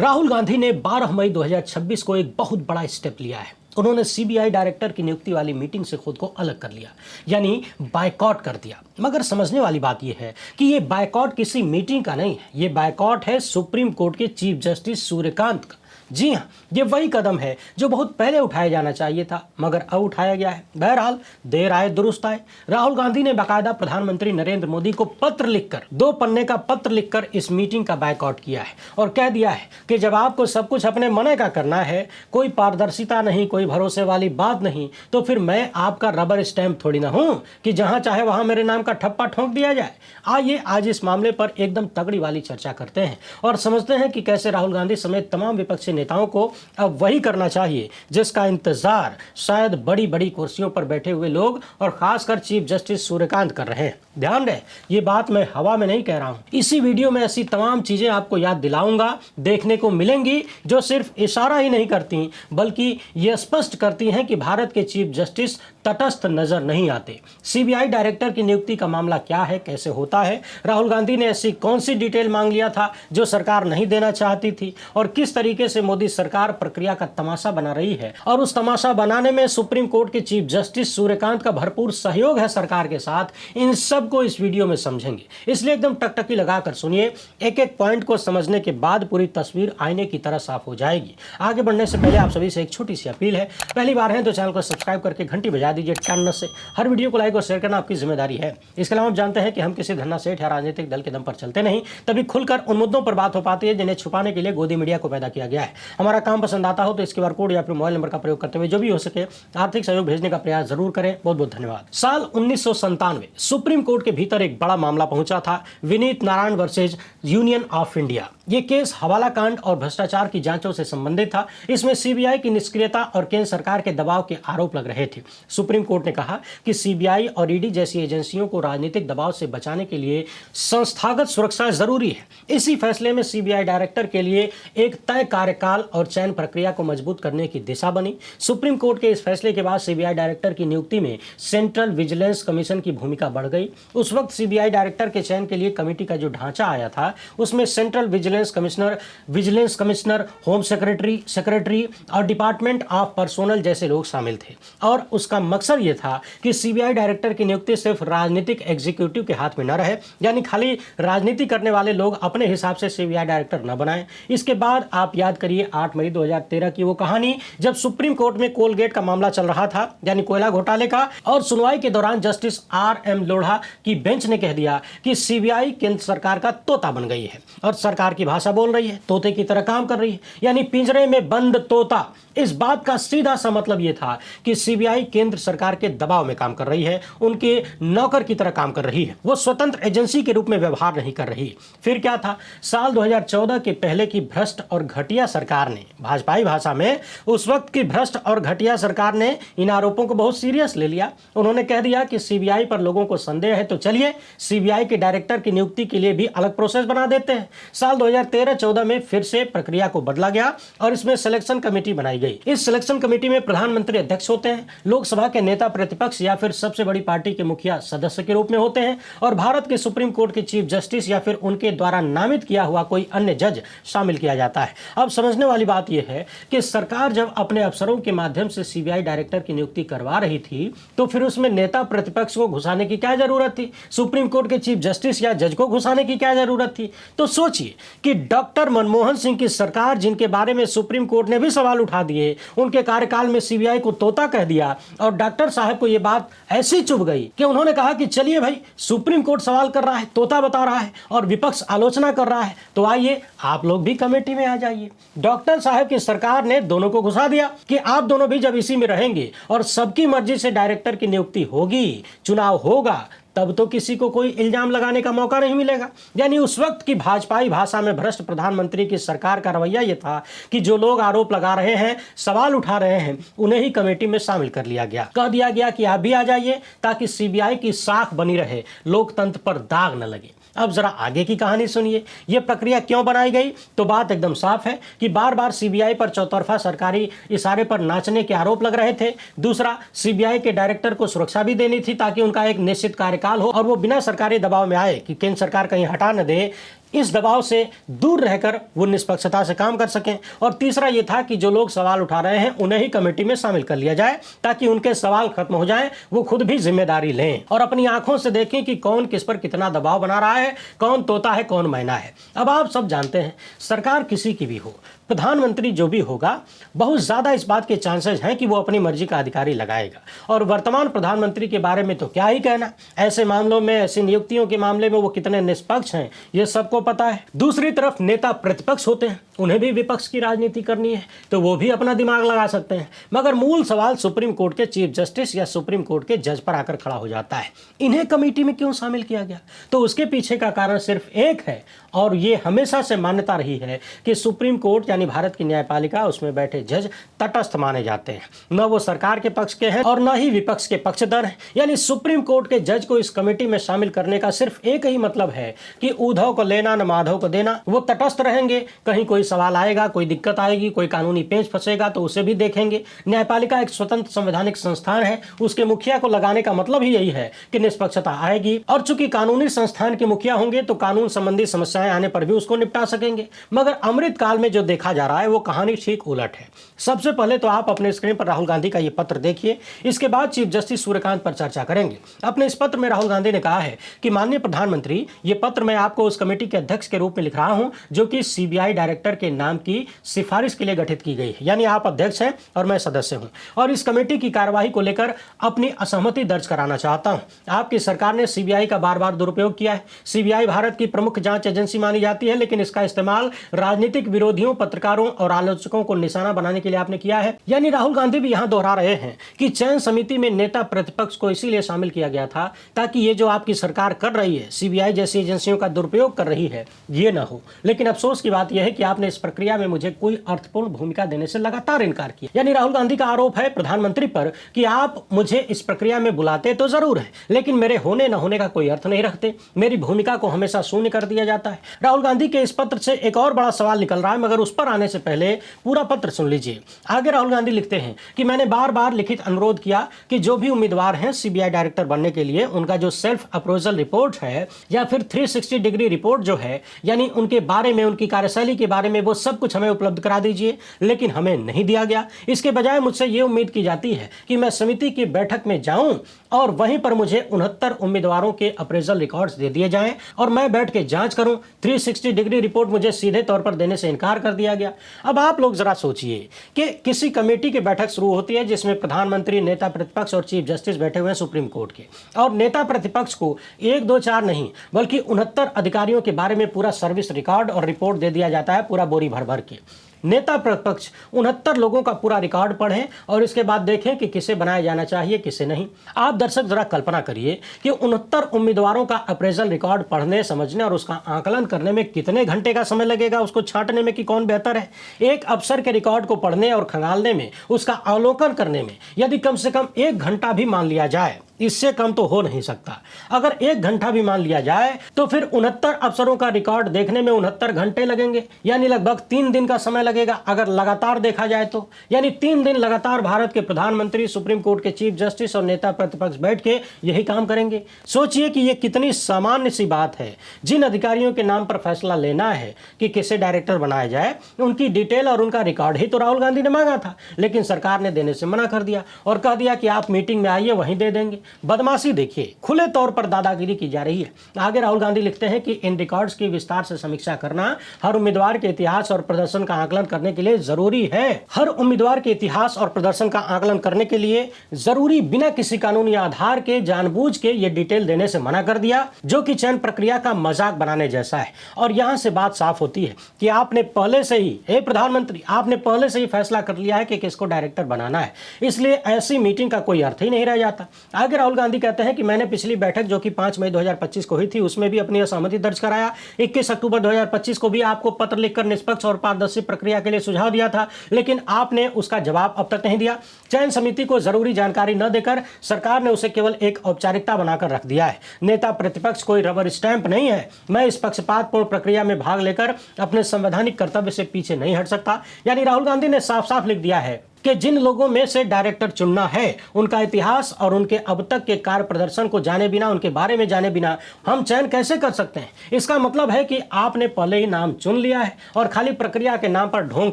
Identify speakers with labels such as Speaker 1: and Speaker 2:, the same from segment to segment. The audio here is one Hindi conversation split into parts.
Speaker 1: राहुल गांधी ने 12 मई 2026 को एक बहुत बड़ा स्टेप लिया है। उन्होंने सीबीआई डायरेक्टर की नियुक्ति वाली मीटिंग से खुद को अलग कर लिया, यानी बायकॉट कर दिया। मगर समझने वाली बात यह है कि ये बायकॉट किसी मीटिंग का नहीं है, ये बायकॉट है सुप्रीम कोर्ट के चीफ जस्टिस सूर्यकांत का। जी हाँ, ये वही कदम है जो बहुत पहले उठाया जाना चाहिए था, मगर अब उठाया गया है। बहरहाल देर आए दुरुस्त आए। राहुल गांधी ने बाकायदा प्रधानमंत्री नरेंद्र मोदी को पत्र लिखकर, 2 पन्ने का पत्र लिखकर इस मीटिंग का बायकॉट किया है और कह दिया है कि जब आपको सब कुछ अपने मन का करना है, कोई पारदर्शिता नहीं, कोई भरोसे वाली बात नहीं, तो फिर मैं आपका रबर स्टैंप थोड़ी ना हूं कि जहां चाहे वहां मेरे नाम का ठप्पा ठोंक दिया जाए। आइए आज इस मामले पर एकदम तगड़ी वाली चर्चा करते हैं और समझते हैं कि कैसे राहुल गांधी समेत तमाम विपक्षी नेताओं को अब वही करना चाहिए जिसका इंतजार शायद बड़ी बड़ी कुर्सियों पर बैठे हुए लोग और खासकर चीफ जस्टिस सूर्यकांत कर रहे हैं। ध्यान रहे, ये बात मैं हवा में नहीं कह रहा हूं। इसी वीडियो में ऐसी तमाम चीजें आपको याद दिलाऊंगा, देखने को मिलेंगी जो सिर्फ इशारा ही नहीं करती बल्कि ये स्पष्ट करती हैं कि भारत के चीफ जस्टिस तटस्थ नजर नहीं आते। सीबीआई डायरेक्टर की नियुक्ति का मामला क्या है, कैसे होता है, राहुल गांधी ने ऐसी कौन सी डिटेल मांग लिया था जो सरकार नहीं देना चाहती थी, और किस तरीके से मोदी सरकार प्रक्रिया का तमाशा बना रही है, और उस तमाशा बनाने में सुप्रीम कोर्ट के चीफ जस्टिस सूर्यकांत का भरपूर सहयोग है सरकार के साथ। इन सब को इस वीडियो में समझेंगे, इसलिए एकदम टकटकी लगाकर सुनिए। एक एक पॉइंट को समझने के बाद पूरी तस्वीर आईने की तरह साफ हो जाएगी। आगे बढ़ने से पहले आप सभी से एक छोटी सी अपील है, पहली बार है तो चैनल को सब्सक्राइब करके घंटी बजा दीजिए टन से। हर वीडियो को लाइक और शेयर करना आपकी जिम्मेदारी है। इसके अलावा आप जानते हैं कि हम किसी धन्ना सेठ या राजनीतिक दल के दम पर चलते नहीं, तभी खुलकर उन मुद्दों पर बात हो पाती है जिन्हें छुपाने के लिए गोदी मीडिया को पैदा किया गया है। हमारा काम पसंद आता हो तो इस QR कोड या फिर मोबाइल नंबर का प्रयोग करते हुए जो भी हो सके आर्थिक सहयोग भेजने का प्रयास जरूर करें। बहुत बहुत धन्यवाद। साल 1997 सुप्रीम कोर्ट के भीतर एक बड़ा मामला पहुंचा था, Vineet Narayan versus union of India. ये केस हवाला कांड और भ्रष्टाचार की जांचों से संबंधित था। इसमें सीबीआई की निष्क्रियता और केंद्र सरकार के दबाव के आरोप लग रहे थे। सुप्रीम कोर्ट ने कहा कि सीबीआई और ईडी जैसी एजेंसियों को राजनीतिक दबाव से बचाने के लिए संस्थागत सुरक्षा जरूरी है। इसी फैसले में सीबीआई डायरेक्टर के लिए एक तय कार्यकाल और चयन प्रक्रिया को मजबूत करने की दिशा बनी। सुप्रीम कोर्ट के इस फैसले के बाद सीबीआई डायरेक्टर की नियुक्ति में सेंट्रल विजिलेंस कमीशन की भूमिका बढ़ गई। उस वक्त सीबीआई डायरेक्टर के चयन के लिए कमेटी का जो ढांचा आया था उसमें central vigilance commissioner, home secretary और डिपार्टमेंट ऑफ पर्सोनल जैसे लोग शामिल थे, और उसका मकसद ये था कि सीबीआई डायरेक्टर की नियुक्ति सिर्फ राजनीतिक एग्जीक्यूटिव के हाथ में न रहे, यानी खाली राजनीति करने वाले लोग अपने हिसाब से सीबीआई डायरेक्टर न बनाएं। इसके बाद आप याद करिए 8 मई 2013 की वो कहानी जब सुप्रीम कोर्ट में कोलगेट का मामला चल रहा था, यानी कोयला घोटाले का, और सुनवाई के दौरान जस्टिस RM लोढ़ा की बेंच ने कह दिया कि सीबीआई केंद्र सरकार का तोता बन गई है और सरकार की भाषा बोल रही है, तोते की तरह काम कर रही है, यानी पिंजरे में बंद तोता। इस बात का सीधा सा मतलब यह था कि सीबीआई केंद्र सरकार के दबाव में काम कर रही है, उनके नौकर की तरह काम कर रही है, वो स्वतंत्र एजेंसी के रूप में व्यवहार नहीं कर रही। फिर क्या था, साल 2014 के पहले की भ्रष्ट और घटिया सरकार ने, भाजपाई भाषा में उस वक्त की भ्रष्ट और घटिया सरकार ने इन आरोपों को बहुत सीरियस ले लिया। उन्होंने कह दिया कि सीबीआई पर लोगों को संदेह है तो चलिए सीबीआई के डायरेक्टर की नियुक्ति के लिए भी अलग प्रोसेस बना देते हैं। साल 2013-14 में फिर से प्रक्रिया को बदला गया और इसमें सिलेक्शन कमेटी बनाई गई। इस सिलेक्शन कमेटी में प्रधानमंत्री अध्यक्ष होते हैं, लोकसभा के नेता प्रतिपक्ष या फिर सबसे बड़ी पार्टी के मुखिया सदस्य के रूप में होते हैं, और भारत के सुप्रीम कोर्ट के चीफ जस्टिस या फिर उनके द्वारा नामित किया हुआ कोई अन्य जज शामिल किया जाता है। अब समझने वाली बात यह है कि सरकार जब अपने अफसरों के माध्यम से सीबीआई डायरेक्टर की नियुक्ति करवा रही थी तो फिर उसमें नेता प्रतिपक्ष को घुसाने की क्या जरूरत थी, सुप्रीम कोर्ट के चीफ जस्टिस या जज को घुसाने की क्या जरूरत थी। तो सोचिए कि डॉक्टर मनमोहन सिंह की सरकार, जिनके बारे में सुप्रीम कोर्ट ने भी सवाल उठा दिए, उनके कार्यकाल में सीबीआई को तोता कह दिया, और डॉक्टर साहब को यह बात ऐसी चुभ गई कि उन्होंने कहा कि चलिए भाई, सुप्रीम कोर्ट सवाल कर रहा है, तोता बता रहा है और विपक्ष आलोचना कर रहा है, तो आइए आप लोग भी कमेटी में आ जाइए। डॉक्टर साहब की सरकार ने दोनों को घुसा दिया कि आप दोनों भी जब इसी में रहेंगे और सबकी मर्जी से डायरेक्टर की नियुक्ति होगी, चुनाव होगा, तब तो किसी को कोई इल्जाम लगाने का मौका नहीं मिलेगा। यानी उस वक्त की भाजपाई भाषा में भ्रष्ट प्रधानमंत्री की सरकार का रवैया यह था कि जो लोग आरोप लगा रहे हैं, सवाल उठा रहे हैं, उन्हें ही कमेटी में शामिल कर लिया गया। कह दिया गया कि आप भी आ जाइए ताकि सीबीआई की साख बनी रहे, लोकतंत्र पर दाग न लगे। अब जरा आगे की कहानी सुनिए, यह प्रक्रिया क्यों बनाई गई। तो बात एकदम साफ है कि बार बार सीबीआई पर चौतरफा सरकारी इशारे पर नाचने के आरोप लग रहे थे। दूसरा, सीबीआई के डायरेक्टर को सुरक्षा भी देनी थी ताकि उनका एक निश्चित कार्यकाल हो और वो बिना सरकारी दबाव में आए कि केंद्र सरकार कहीं हटा न दे, इस दबाव से दूर रहकर वो निष्पक्षता से काम कर सकें। और तीसरा ये था कि जो लोग सवाल उठा रहे हैं उन्हें ही कमेटी में शामिल कर लिया जाए ताकि उनके सवाल खत्म हो जाएं, वो खुद भी जिम्मेदारी लें और अपनी आंखों से देखें कि कौन किस पर कितना दबाव बना रहा है, कौन तोता है कौन मैना है। अब आप सब जानते हैं, सरकार किसी की भी हो, प्रधानमंत्री जो भी होगा, बहुत ज़्यादा इस बात के चांसेस हैं कि वो अपनी मर्जी का अधिकारी लगाएगा। और वर्तमान प्रधानमंत्री के बारे में तो क्या ही कहना, ऐसे मामलों में, ऐसी नियुक्तियों के मामले में वो कितने निष्पक्ष हैं ये सबको पता है। दूसरी तरफ नेता प्रतिपक्ष होते हैं, उन्हें भी विपक्ष की राजनीति करनी है तो वो भी अपना दिमाग लगा सकते हैं। मगर मूल सवाल सुप्रीम कोर्ट के चीफ जस्टिस या सुप्रीम कोर्ट के जज पर आकर खड़ा हो जाता है, इन्हें कमेटी में क्यों शामिल किया गया? तो उसके पीछे का कारण सिर्फ एक है और ये हमेशा से मान्यता रही है कि सुप्रीम कोर्ट यानी भारत की न्यायपालिका, उसमें बैठे जज तटस्थ माने जाते हैं, न वो सरकार के पक्ष के हैं और न ही विपक्ष के पक्षधर हैं। यानी सुप्रीम कोर्ट के जज को इस कमेटी में शामिल करने का सिर्फ एक ही मतलब है कि उद्धव को लेना न माधव को देना। वो तटस्थ रहेंगे, कहीं कोई सवाल आएगा, कोई दिक्कत आएगी, कोई कानूनी पेच फंसेगा तो उसे भी देखेंगे। न्यायपालिका एक स्वतंत्र संवैधानिक संस्थान है, उसके मुखिया को लगाने का मतलब ही यही है कि निष्पक्षता आएगी। और चूंकि कानूनी संस्थान के मुखिया होंगे तो कानून संबंधी समस्याएं आने पर भी उसको निपटा सकेंगे। मगर अमृत काल में जो देखा जा रहा है वो कहानी ठीक उलट है। सबसे पहले तो आप अपने स्क्रीन पर राहुल गांधी का ये पत्र देखिए, इसके बाद चीफ जस्टिस सूर्यकांत पर चर्चा करेंगे। अपने इस पत्र में राहुल गांधी ने कहा है कि माननीय प्रधानमंत्री, ये पत्र मैं आपको उस कमेटी के अध्यक्ष के रूप में लिख रहा हूं जो कि सीबीआई डायरेक्टर के नाम की सिफारिश के लिए गठित की गई है। यानी आप अध्यक्ष हैं और मैं सदस्य हूं और इस कमेटी की कार्यवाही को लेकर अपनी असहमति दर्ज कराना चाहता हूं। आपकी सरकार ने सीबीआई का बार बार दुरुपयोग किया है। सीबीआई भारत की प्रमुख जांच एजेंसी मानी जाती है, लेकिन इसका इस्तेमाल राजनीतिक विरोधियों, पत्रकारों और आलोचकों को निशाना बनाने के लिए आपने किया है। यानी राहुल गांधी भी यहां दोहरा रहे हैं कि चयन समिति में नेता प्रतिपक्ष को इसीलिए शामिल किया गया था ताकि ये जो आपकी सरकार कर रही है, सीबीआई जैसी एजेंसियों का दुरुपयोग कर रही है, ये ना हो। लेकिन अफसोस की बात यह है कि आपने इस प्रक्रिया में मुझे कोई अर्थपूर्ण भूमिका देने से लगातार इनकार किया। यानी राहुल गांधी का आरोप है प्रधानमंत्री पर कि आप मुझे इस प्रक्रिया में बुलाते तो जरूर है, लेकिन मेरे होने न होने का कोई अर्थ नहीं रखते, मेरी भूमिका को हमेशा शून्य कर दिया जाता है। राहुल गांधी के इस पत्र से एक और बड़ा सवाल निकल रहा है, मगर उस पर आने से पहले पूरा पत्र सुन लीजिए। आगे राहुल गांधी लिखते हैं कि मैंने बार बार लिखित अनुरोध किया कि जो भी उम्मीदवार हैं सीबीआई डायरेक्टर बनने के लिए, उनका जो सेल्फ अप्रोवल रिपोर्ट है या फिर 360 डिग्री रिपोर्ट जो है, यानी उनके बारे में, उनकी कार्यशैली के बारे में, वो सब कुछ हमें उपलब्ध करा दीजिए। लेकिन हमें नहीं दिया गया। इसके बजाय मुझसे ये उम्मीद की जाती है कि मैं समिति की बैठक में जाऊं और वहीं पर मुझे 69 उम्मीदवारों के अप्रेजल रिकॉर्ड्स दे दिए जाएं और मैं बैठ के जांच करूं। 360 डिग्री रिपोर्ट मुझे सीधे तौर पर देने से इनकार कर दिया गया। अब आप लोग जरा सोचिए कि किसी कमेटी की बैठक शुरू होती है जिसमें प्रधानमंत्री, नेता प्रतिपक्ष और चीफ जस्टिस बैठे हुए हैं सुप्रीम कोर्ट के, और नेता प्रतिपक्ष को 1, 2, 4 नहीं बल्कि 69 अधिकारियों के बारे में पूरा सर्विस रिकॉर्ड और रिपोर्ट दे दिया जाता है, पूरा बोरी भर भर के। नेता प्रतिपक्ष 69 लोगों का पूरा रिकॉर्ड पढ़ें और इसके बाद देखें कि किसे बनाया जाना चाहिए, किसे नहीं। आप दर्शक जरा कल्पना करिए कि 69 उम्मीदवारों का अप्रेजल रिकॉर्ड पढ़ने, समझने और उसका आकलन करने में कितने घंटे का समय लगेगा, उसको छांटने में कि कौन बेहतर है। एक अफसर के रिकॉर्ड को पढ़ने और खंगालने में, उसका अवलोकन करने में यदि कम से कम 1 घंटा भी मान लिया जाए, इससे कम तो हो नहीं सकता। अगर 1 घंटा भी मान लिया जाए तो फिर 69 अफसरों का रिकॉर्ड देखने में 69 घंटे लगेंगे, यानी लगभग 3 दिन का समय लगेगा अगर लगातार देखा जाए तो। यानी 3 दिन लगातार भारत के प्रधानमंत्री, सुप्रीम कोर्ट के चीफ जस्टिस और नेता प्रतिपक्ष बैठ के यही काम करेंगे। सोचिए कि यह कितनी सामान्य सी बात है। जिन अधिकारियों के नाम पर फैसला लेना है कि किसे डायरेक्टर बनाया जाए, उनकी डिटेल और उनका रिकॉर्ड ही तो राहुल गांधी ने मांगा था, लेकिन सरकार ने देने से मना कर दिया और कह दिया कि आप मीटिंग में आइए, वहीं दे देंगे। बदमाशी देखिए, खुले तौर पर दादागिरी की जा रही है। आगे राहुल गांधी लिखते हैं कि इन रिकॉर्ड्स की विस्तार से समीक्षा करना हर उम्मीदवार के इतिहास और प्रदर्शन का आकलन करने के लिए जरूरी है। हर उम्मीदवार के इतिहास और प्रदर्शन का आकलन करने के लिए जरूरी, बिना किसी कानूनी आधार के जानबूझ के ये डिटेल देने से मना कर दिया, जो कि चयन प्रक्रिया का मजाक बनाने जैसा है। और यहां से बात साफ होती है कि आपने पहले से ही, हे प्रधानमंत्री, आपने पहले से ही फैसला कर लिया है कि किसको डायरेक्टर बनाना है, इसलिए ऐसी मीटिंग का कोई अर्थ ही नहीं रह जाता। आगे राहुल गांधी कहते हैं कि मैंने पिछली बैठक जो कि 5 मई 2025 को हुई थी, उसमें भी अपनी असहमति दर्ज कराया। 21 अक्टूबर 2025 को भी आपको पत्र लिखकर निष्पक्ष और पारदर्शी प्रक्रिया के लिए सुझाव दिया था, लेकिन आपने उसका जवाब अब तक नहीं दिया। चयन समिति को जरूरी जानकारी न देकर सरकार ने उसे केवल एक औपचारिकता बनाकर रख दिया है। नेता प्रतिपक्ष कोई रबर स्टैंप नहीं है। मैं इस पक्षपातपूर्ण प्रक्रिया में भाग लेकर अपने संवैधानिक कर्तव्य से पीछे नहीं हट सकता। यानी राहुल गांधी ने साफ साफ लिख दिया है कि जिन लोगों में से डायरेक्टर चुनना है उनका इतिहास और उनके अब तक के कार्य प्रदर्शन को जाने बिना, उनके बारे में जाने बिना हम चयन कैसे कर सकते हैं? इसका मतलब है कि आपने पहले ही नाम चुन लिया है और खाली प्रक्रिया के नाम पर ढोंग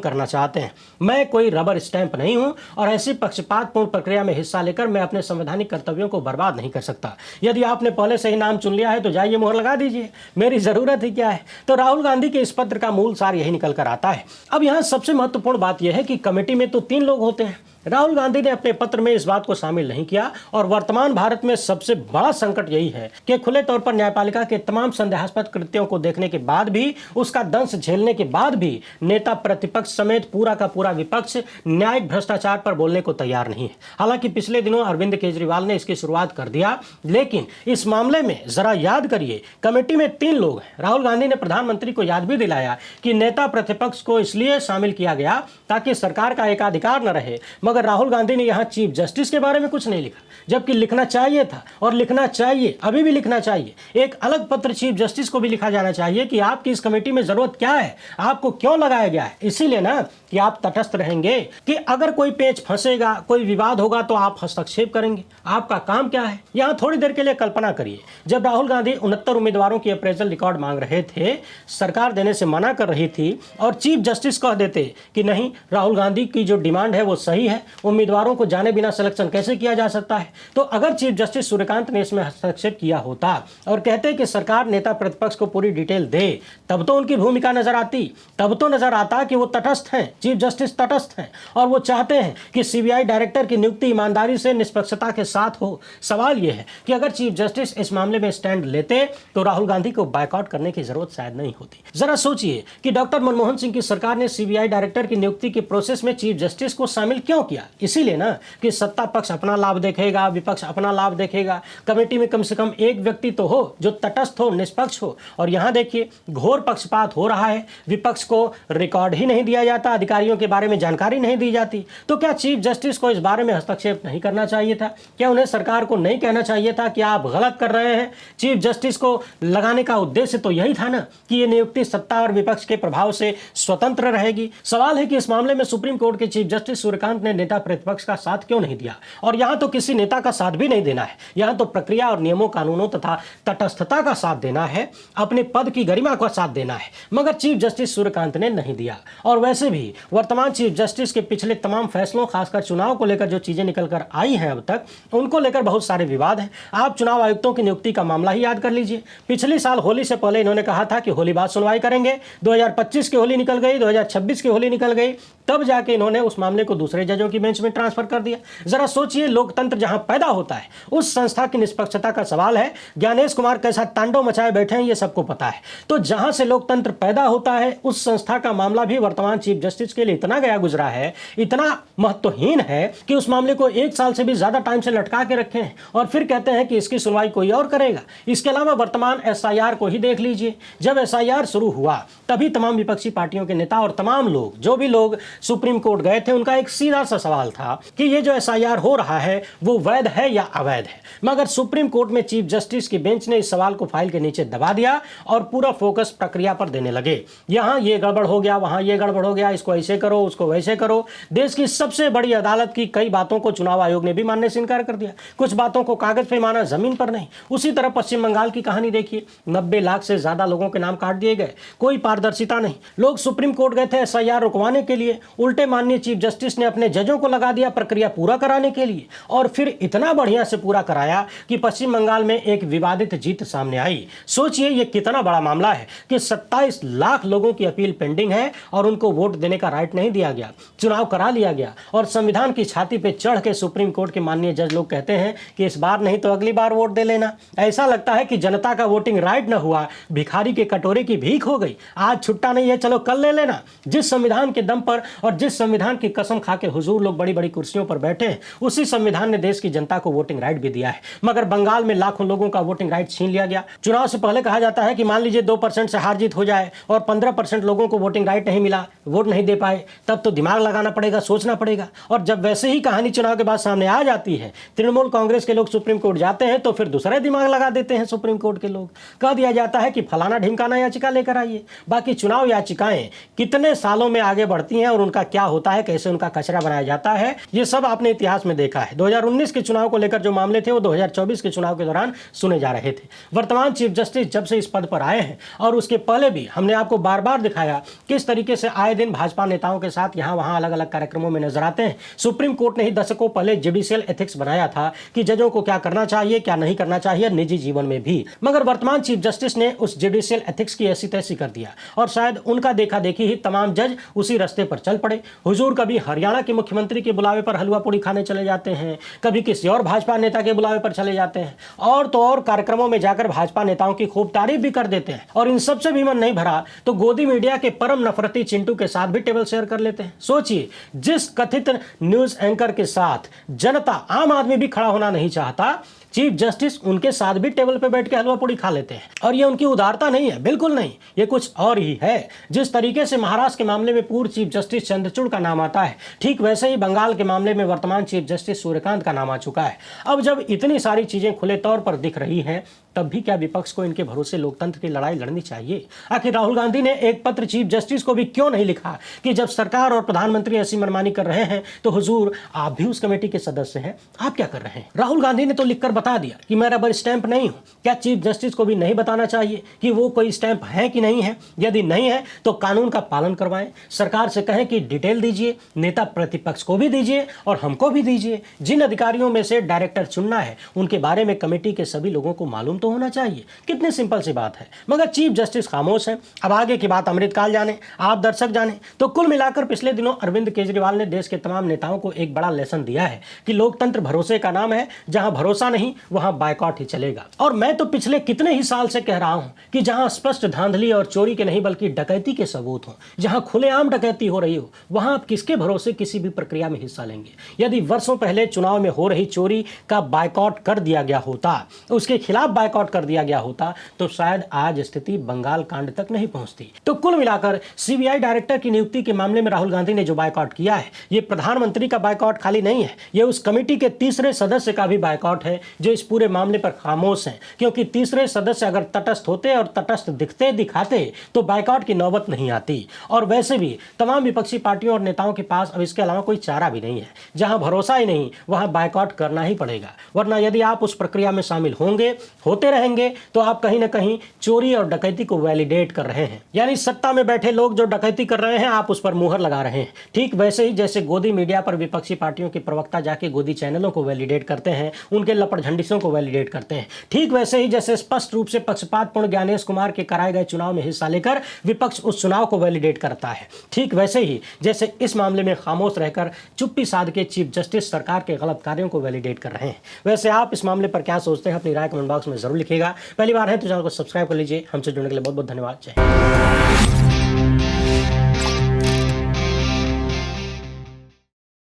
Speaker 1: करना चाहते हैं। मैं कोई रबर स्टैंप नहीं हूं और ऐसी पक्षपातपूर्ण प्रक्रिया में हिस्सा लेकर मैं अपने संवैधानिक कर्तव्यों को बर्बाद नहीं कर सकता। यदि आपने पहले से ही नाम चुन लिया है तो जाइए मोहर लगा दीजिए, मेरी जरूरत ही क्या है। तो राहुल गांधी के इस पत्र का मूल सार यही निकल कर आता है। अब यहां सबसे महत्वपूर्ण बात यह है कि कमेटी में तो 3 लोग होते हैं। राहुल गांधी ने अपने पत्र में इस बात को शामिल नहीं किया और वर्तमान भारत में सबसे बड़ा संकट यही है कि खुले तौर पर न्यायपालिका के तमाम संदेहास्पद कृत्यों को देखने के बाद भी, उसका दंश झेलने के बाद भी नेता प्रतिपक्ष समेत पूरा का पूरा विपक्ष न्यायिक भ्रष्टाचार पर बोलने को तैयार नहीं है। हालांकि पिछले दिनों अरविंद केजरीवाल ने इसकी शुरुआत कर दिया, लेकिन इस मामले में जरा याद करिए, कमेटी में 3 लोग हैं। राहुल गांधी ने प्रधानमंत्री को याद भी दिलाया कि नेता प्रतिपक्ष को इसलिए शामिल किया गया ताकि सरकार का एकाधिकार न रहे, मगर राहुल गांधी ने यहां चीफ जस्टिस के बारे में कुछ नहीं लिखा, जबकि लिखना चाहिए था और लिखना चाहिए, अभी भी लिखना चाहिए। एक अलग पत्र चीफ जस्टिस को भी लिखा जाना चाहिए कि आपकी इस कमेटी में जरूरत क्या है, आपको क्यों लगाया गया है। इसीलिए ना कि आप तटस्थ रहेंगे कि अगर कोई पेच फंसेगा, कोई विवाद होगा तो आप हस्तक्षेप करेंगे। आपका काम क्या है? यहां थोड़ी देर के लिए कल्पना करिए, जब राहुल गांधी 69 उम्मीदवारों की अप्रेजल रिकॉर्ड मांग रहे थे, सरकार देने से मना कर रही थी और चीफ जस्टिस कह देते कि नहीं, राहुल गांधी की जो डिमांड है वो सही है, उम्मीदवारों को जाने बिना सिलेक्शन कैसे किया जा सकता है। तो अगर चीफ जस्टिस सूर्यकांत ने इसमें हस्तक्षेप किया होता और कहते कि सरकार नेता प्रतिपक्ष को पूरी डिटेल दे, तब तो उनकी भूमिका नजर आती, तब तो नजर आता कि वो तटस्थ हैं, चीफ जस्टिस तटस्थ हैं और वो चाहते हैं कि सीबीआई डायरेक्टर की नियुक्ति ईमानदारी से, निष्पक्षता के साथ हो। सवाल यह है कि अगर चीफ जस्टिस इस मामले में स्टैंड लेते तो राहुल गांधी को बायकॉट करने की जरूरत शायद नहीं होती। जरा सोचिए कि डॉक्टर मनमोहन सिंह की सरकार ने सीबीआई डायरेक्टर की नियुक्ति के प्रोसेस में चीफ जस्टिस को शामिल क्यों किया? इसीलिए ना कि सत्ता पक्ष अपना लाभ देखेगा, विपक्ष अपना लाभ देखेगा। कमेटी में कम से कम एक व्यक्ति तो हो जो तटस्थ हो, निष्पक्ष हो। और यहां देखिए, घोर पक्षपात हो रहा है। विपक्ष को रिकॉर्ड ही नहीं दिया जाता, अधिकारियों के बारे में जानकारी नहीं दी जाती। तो क्या चीफ जस्टिस को इस बारे में हस्तक्षेप नहीं करना चाहिए था? क्या उन्हें सरकार को नहीं कहना चाहिए था कि आप गलत कर रहे हैं? चीफ जस्टिस को लगाने का उद्देश्य तो यही था ना कि ये नियुक्ति सत्ता और विपक्ष के प्रभाव से स्वतंत्र रहेगी। सवाल है कि इस मामले में सुप्रीम कोर्ट के चीफ जस्टिस सूर्यकांत ने नेता प्रतिपक्ष का साथ क्यों नहीं दिया? और यहां तो किसी नेता का साथ भी नहीं देना है, यहां तो प्रक्रिया और नियमों, कानूनों तथा तटस्थता का साथ देना है, अपने पद की गरिमा का साथ देना है। मगर चीफ जस्टिस सूर्यकांत ने नहीं दिया। और वैसे भी वर्तमान चीफ जस्टिस के पिछले तमाम फैसलों, खासकर चुनाव को लेकर जो चीजें निकलकर आई हैं अब तक, उनको लेकर बहुत सारे विवाद हैं। आप चुनाव आयुक्तों की नियुक्ति का मामला ही याद कर लीजिए। पिछले साल होली से पहले इन्होंने कहा था कि होली बाद सुनवाई करेंगे। 2025 की होली निकल गई, 2026 की होली निकल गई, तब जाके इन्होंने उस मामले को दूसरे जजों की बेंच में ट्रांसफर कर दिया। जरा सोचिए, लोकतंत्र जहां पैदा होता है उस संस्था की निष्पक्षता का सवाल है। ज्ञानेश कुमार कैसा तांडव मचाए बैठे हैं ये सबको पता है। तो जहां से लोकतंत्र पैदा होता है उस संस्था का मामला भी वर्तमान चीफ जस्टिस के लिए इतना गया गुजरा है, इतना महत्वहीन है कि उस मामले को 1 साल से भी ज्यादा टाइम से लटका के रखे हैं और फिर कहते हैं कि इसकी सुनवाई कोई और करेगा। इसके अलावा वर्तमान एसआईआर को ही देख लीजिए। जब एसआईआर शुरू हुआ तभी तमाम विपक्षी पार्टियों के नेता और तमाम लोग, जो भी लोग सुप्रीम कोर्ट गए थे, उनका एक सीधा सा सवाल था कि ये जो एसआईआर हो रहा है वो वैध है या अवैध है। मगर सुप्रीम कोर्ट में चीफ जस्टिस की बेंच ने इस सवाल को फाइल के नीचे दबा दिया और पूरा फोकस प्रक्रिया पर देने लगे। यहां ये गड़बड़ हो गया, वहां ये गड़बड़ हो गया, इसको ऐसे करो, उसको वैसे करो। देश की सबसे बड़ी अदालत की कई बातों को चुनाव आयोग ने भी मानने से इनकार कर दिया। कुछ बातों को कागज पे माना, जमीन पर नहीं। उसी तरह पश्चिम बंगाल की कहानी देखिए, 90 लाख से ज्यादा लोगों के नाम काट दिए गए, कोई पारदर्शिता नहीं। लोग सुप्रीम कोर्ट गए थे एसआईआर रुकवाने के लिए, उल्टे माननीय चीफ जस्टिस ने अपने जजों को लगा दिया प्रक्रिया पूरा कराने के लिए, और फिर इतना बढ़िया से पूरा कराया कि पश्चिम बंगाल में एक विवादित जीत सामने आई। सोचिए ये कितना बड़ा मामला है कि 27 लाख लोगों की अपील पेंडिंग है और उनको वोट देने का राइट नहीं दिया गया, चुनाव करा लिया गया और संविधान की छाती पे चढ़ के सुप्रीम कोर्ट के माननीय जज लोग कहते हैं कि इस बार नहीं तो अगली बार वोट दे लेना। ऐसा लगता है कि जनता का वोटिंग राइट न हुआ, भिखारी के कटोरे की भीख हो गई। आज छुट्टा नहीं है, चलो कल ले लेना। जिस संविधान के दम पर और जिस संविधान की कसम खा के हुजूर लोग बड़ी बड़ी कुर्सियों पर बैठे हैं, उसी संविधान ने देश की जनता को वोटिंग राइट भी दिया है। मगर बंगाल में लाखों लोगों का वोटिंग राइट छीन लिया गया। चुनाव से पहले कहा जाता है कि मान लीजिए 2% से हार जीत हो जाए और 15% लोगों को वोटिंग राइट नहीं मिला, वोट नहीं दे पाए, तब तो दिमाग लगाना पड़ेगा, सोचना पड़ेगा। और जब वैसे ही कहानी चुनाव के बाद सामने आ जाती है, तृणमूल कांग्रेस के लोग सुप्रीम कोर्ट जाते हैं तो फिर दूसरा दिमाग लगा देते हैं सुप्रीम कोर्ट के लोग। कह दिया जाता है कि फलाना ढिमकाना याचिका लेकर आइए। बाकी चुनाव याचिकाएं कितने सालों में आगे बढ़ती हैं और उनका क्या होता है, कैसे उनका कचरा बनाया जाता है, ये सब आपने इतिहास में देखा है। 2019 के चुनाव को लेकर जो मामले थे वो 2024 के चुनाव के दौरान सुने जा रहे थे। वर्तमान चीफ जस्टिस जब से इस पद पर आए हैं और उसके पहले भी हमने आपको बार बार दिखाया किस तरीके से आए दिन भाजपा नेताओं के साथ यहां वहां अलग अलग कार्यक्रमों में नजर आते हैं। सुप्रीम कोर्ट ने ही दशकों पहले जुडिशियल एथिक्स बनाया था कि जजों को क्या करना चाहिए, क्या नहीं करना चाहिए निजी जीवन में भी, मगर वर्तमान चीफ जस्टिस ने उस जुडिशियल एथिक्स की ऐसी तैसी कर दिया और शायद उनका देखा देखी ही तमाम जज उसी रास्ते पर चल पड़े। हुजूर कभी हरियाणा के मुख्यमंत्री के बुलावे पर हलवा पूड़ी खाने चले जाते हैं, कभी किसी और भाजपा नेता के बुलावे पर चले जाते हैं, और तो और कार्यक्रमों में जाकर भाजपा नेताओं की खूब तारीफ भी कर देते हैं। और इन सबसे भी मन नहीं भरा तो गोदी मीडिया के परम नफरती चिंटू के साथ भी टेबल शेयर कर लेते हैं। सोचिए, जिस कथित न्यूज एंकर के साथ जनता आम आदमी भी खड़ा होना नहीं चाहता, चीफ जस्टिस उनके साथ भी टेबल पे बैठ के हलवा पूड़ी खा लेते हैं। और ये उनकी उदारता नहीं है, बिल्कुल नहीं, ये कुछ और ही है। जिस तरीके से महाराष्ट्र के मामले में पूर्व चीफ जस्टिस चंद्रचूड़ का नाम आता है, ठीक वैसे ही बंगाल के मामले में वर्तमान चीफ जस्टिस सूर्यकांत का नाम आ चुका है। अब जब इतनी सारी चीजें खुले तौर पर दिख रही हैं, तब भी क्या विपक्ष को इनके भरोसे लोकतंत्र की लड़ाई लड़नी चाहिए? आखिर राहुल गांधी ने एक पत्र चीफ जस्टिस को भी क्यों नहीं लिखा कि जब सरकार और प्रधानमंत्री ऐसी मनमानी कर रहे हैं तो हुजूर आप भी उस कमेटी के सदस्य हैं, आप क्या कर रहे हैं? राहुल गांधी ने तो लिखकर बता दिया कि मैं रबर स्टैंप नहीं हूं। क्या चीफ जस्टिस को भी नहीं बताना चाहिए कि वो कोई स्टैंप है कि नहीं है? यदि नहीं है तो कानून का पालन करवाएं, सरकार से कहें कि डिटेल दीजिए, नेता प्रतिपक्ष को भी दीजिए और हमको भी दीजिए। जिन अधिकारियों में से डायरेक्टर चुनना है उनके बारे में कमेटी के सभी लोगों को मालूम तो होना चाहिए। कितनी सिंपल सी बात है, मगर चीफ जस्टिस खामोश है। अब आगे की बात अमृतकाल जाने, आप दर्शक जाने। तो कुल मिलाकर पिछले दिनों अरविंद केजरीवाल ने देश के तमाम नेताओं को एक बड़ा लेसन दिया है कि लोकतंत्र भरोसे का नाम है, जहां भरोसा नहीं वहां बायकॉट ही चलेगा। और मैं तो पिछले कितने ही साल से कह रहा हूं कि जहां स्पष्ट धांधली और चोरी के नहीं बल्कि डकैती के सबूत हो, जहां खुलेआम डकैती हो रही हो, वहां आप किसके भरोसे किसी भी प्रक्रिया में हिस्सा लेंगे? यदि वर्षों पहले चुनाव में हो रही चोरी का बायकॉट कर दिया गया होता, उसके खिलाफ बायकॉट कर दिया गया होता, तो शायद आज स्थिति बंगाल कांड तक नहीं पहुंचती। तो कुल मिलाकर सीबीआई डायरेक्टर की नियुक्ति के मामले में राहुल गांधी ने जो बायकॉट किया है, ये प्रधानमंत्री का बायकॉट खाली नहीं है, ये उस कमेटी के तीसरे सदस्य का भी बायकॉट है जो इस पूरे मामले पर खामोश हैं। क्योंकि तीसरे सदस्य अगर तटस्थ होते और तटस्थ दिखते दिखाते तो बायकॉट की नौबत नहीं आती। और वैसे भी तमाम विपक्षी पार्टियों और नेताओं के पास अब इसके अलावा कोई चारा भी नहीं है। जहां भरोसा ही नहीं वहां बायकॉट करना ही पड़ेगा, वरना यदि आप उस प्रक्रिया में शामिल होते रहेंगे तो आप कहीं ना कहीं चोरी और डकैती को वैलिडेट कर रहे हैं। यानी सत्ता में बैठे लोग जो डकैती कर रहे हैं आप उस पर मुहर लगा रहे हैं। ठीक वैसे ही जैसे गोदी मीडिया पर विपक्षी पार्टियों के प्रवक्ता जाके गोदी चैनलों को वैलिडेट करते हैं, उनके लपट झंडिसों को वैलिडेट करते हैं। ठीक वैसे ही जैसे स्पष्ट रूप से पक्षपातपूर्ण ज्ञानेश कुमार के कराए गए चुनाव में हिस्सा लेकर विपक्ष उस चुनाव को वैलिडेट करता है, ठीक वैसे ही जैसे इस मामले में खामोश रहकर चुप्पी साध के चीफ जस्टिस सरकार के गलत कार्यों को वैलिडेट कर रहे हैं। वैसे आप इस मामले पर क्या सोचते हैं? अपनी राय कमेंट बॉक्स में जरूर लिखिएगा। पहली बार है तो चैनल को सब्सक्राइब कर लीजिए। हमसे जुड़ने के लिए बहुत बहुत धन्यवाद। जय हिंद।